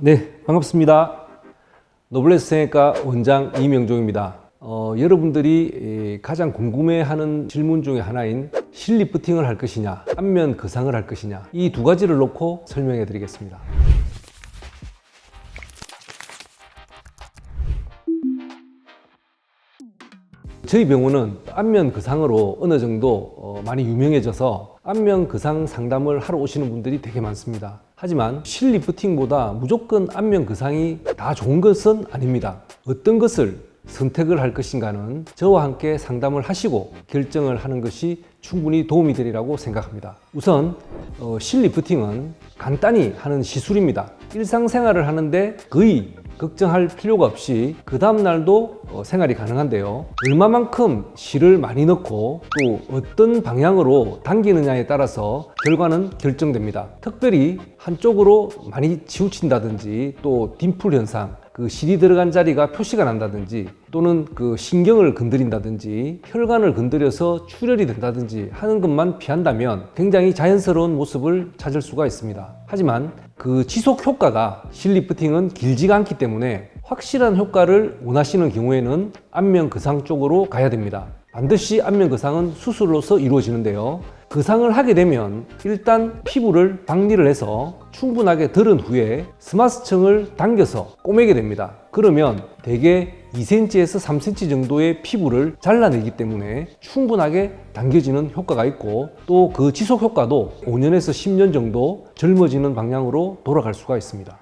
네, 반갑습니다. 노블레스 성형외과 원장 이명종입니다. 여러분들이 가장 궁금해하는 질문 중에 하나인 실리프팅을 할 것이냐, 안면 거상을 할 것이냐, 이 두 가지를 놓고 설명해 드리겠습니다. 저희 병원은 안면 거상으로 어느 정도 많이 유명해져서 안면 거상 상담을 하러 오시는 분들이 되게 많습니다. 하지만 실리프팅보다 무조건 안면 거상이 다 좋은 것은 아닙니다. 어떤 것을 선택을 할 것인가는 저와 함께 상담을 하시고 결정을 하는 것이 충분히 도움이 되리라고 생각합니다. 우선 실리프팅은 간단히 하는 시술입니다. 일상생활을 하는데 거의 걱정할 필요가 없이 그 다음 날도 생활이 가능한데요. 얼마만큼 실을 많이 넣고 또 어떤 방향으로 당기느냐에 따라서 결과는 결정됩니다. 특별히 한쪽으로 많이 치우친다든지 또 딤플 현상, 그 실이 들어간 자리가 표시가 난다든지 또는 그 신경을 건드린다든지 혈관을 건드려서 출혈이 된다든지 하는 것만 피한다면 굉장히 자연스러운 모습을 찾을 수가 있습니다. 하지만 그 지속 효과가 실리프팅은 길지가 않기 때문에 확실한 효과를 원하시는 경우에는 안면 거상 쪽으로 가야 됩니다. 반드시 안면 거상은 수술로서 이루어지는데요. 거상을 하게 되면 일단 피부를 박리를 해서 충분하게 들은 후에 스마스청을 당겨서 꼬매게 됩니다. 그러면 대개 2cm에서 3cm 정도의 피부를 잘라내기 때문에 충분하게 당겨지는 효과가 있고 또 그 지속 효과도 5년에서 10년 정도 젊어지는 방향으로 돌아갈 수가 있습니다.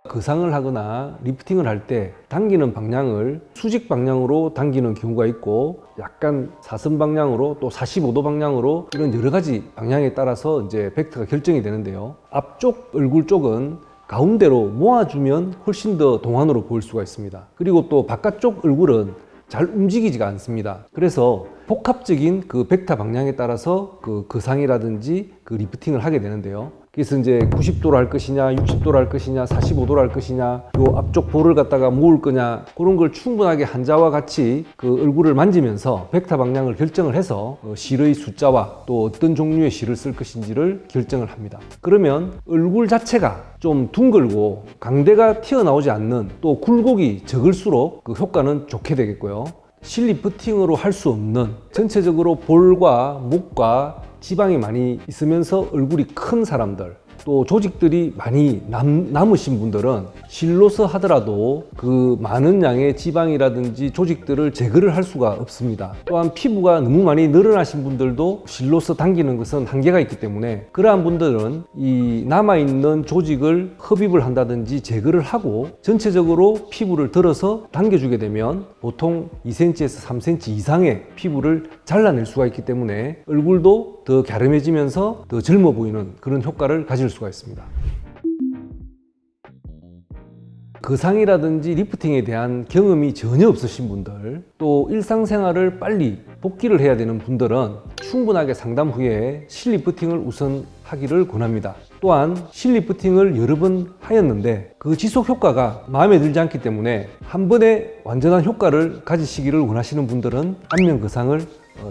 거상을 하거나 리프팅을 할 때 당기는 방향을 수직 방향으로 당기는 경우가 있고 약간 사선 방향으로 또 45도 방향으로 이런 여러 가지 방향에 따라서 이제 벡터가 결정이 되는데요. 앞쪽 얼굴 쪽은 가운데로 모아주면 훨씬 더 동안으로 보일 수가 있습니다. 그리고 또 바깥쪽 얼굴은 잘 움직이지가 않습니다. 그래서 복합적인 그 벡터 방향에 따라서 그 거상이라든지 그 리프팅을 하게 되는데요. 그래서 이제 90도로 할 것이냐, 60도로 할 것이냐, 45도로 할 것이냐, 요 앞쪽 볼을 갖다가 모을 거냐, 그런 걸 충분하게 환자와 같이 그 얼굴을 만지면서 벡터 방향을 결정을 해서 실의 숫자와 또 어떤 종류의 실을 쓸 것인지를 결정을 합니다. 그러면 얼굴 자체가 좀 둥글고 광대가 튀어나오지 않는 또 굴곡이 적을수록 그 효과는 좋게 되겠고요. 실리프팅으로 할 수 없는 전체적으로 볼과 목과 지방이 많이 있으면서 얼굴이 큰 사람들 또 조직들이 많이 남으신 분들은 실로서 하더라도 그 많은 양의 지방이라든지 조직들을 제거를 할 수가 없습니다. 또한 피부가 너무 많이 늘어나신 분들도 실로서 당기는 것은 한계가 있기 때문에 그러한 분들은 이 남아있는 조직을 흡입을 한다든지 제거를 하고 전체적으로 피부를 들어서 당겨주게 되면 보통 2cm에서 3cm 이상의 피부를 잘라낼 수가 있기 때문에 얼굴도 더 갸름해지면서 더 젊어 보이는 그런 효과를 가질 수가 있습니다. 거상이라든지 리프팅에 대한 경험이 전혀 없으신 분들 또 일상생활을 빨리 복귀를 해야 되는 분들은 충분하게 상담 후에 실리프팅을 우선 하기를 권합니다. 또한 실리프팅을 여러 번 하였는데 그 지속 효과가 마음에 들지 않기 때문에 한 번에 완전한 효과를 가지시기를 원하시는 분들은 안면 거상을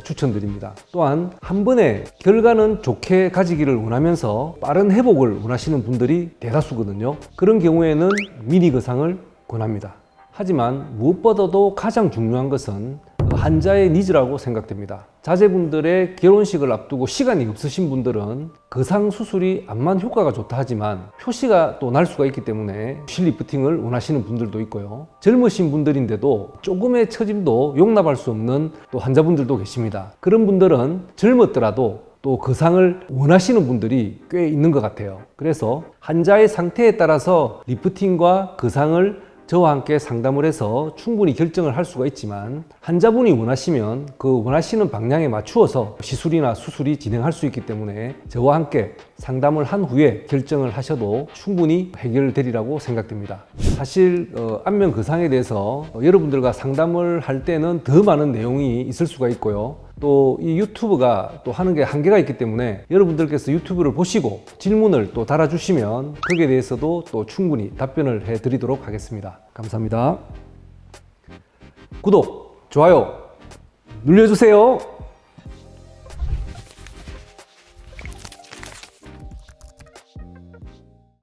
추천드립니다. 또한 한 번에 결과는 좋게 가지기를 원하면서 빠른 회복을 원하시는 분들이 대다수거든요. 그런 경우에는 미니 거상을 권합니다. 하지만 무엇보다도 가장 중요한 것은 환자의 니즈라고 생각됩니다. 자제분들의 결혼식을 앞두고 시간이 없으신 분들은 거상 수술이 암만 효과가 좋다 하지만 표시가 또 날 수가 있기 때문에 실리프팅을 원하시는 분들도 있고요. 젊으신 분들인데도 조금의 처짐도 용납할 수 없는 또 환자분들도 계십니다. 그런 분들은 젊었더라도 또 거상을 원하시는 분들이 꽤 있는 것 같아요. 그래서 환자의 상태에 따라서 리프팅과 거상을 저와 함께 상담을 해서 충분히 결정을 할 수가 있지만 환자분이 원하시면 그 원하시는 방향에 맞추어서 시술이나 수술이 진행할 수 있기 때문에 저와 함께 상담을 한 후에 결정을 하셔도 충분히 해결되리라고 생각됩니다. 사실 안면 거상에 대해서 여러분들과 상담을 할 때는 더 많은 내용이 있을 수가 있고요. 또 이 유튜브가 또 하는 게 한계가 있기 때문에 여러분들께서 유튜브를 보시고 질문을 또 달아주시면 거기에 대해서도 또 충분히 답변을 해드리도록 하겠습니다. 감사합니다. 구독, 좋아요 눌러주세요.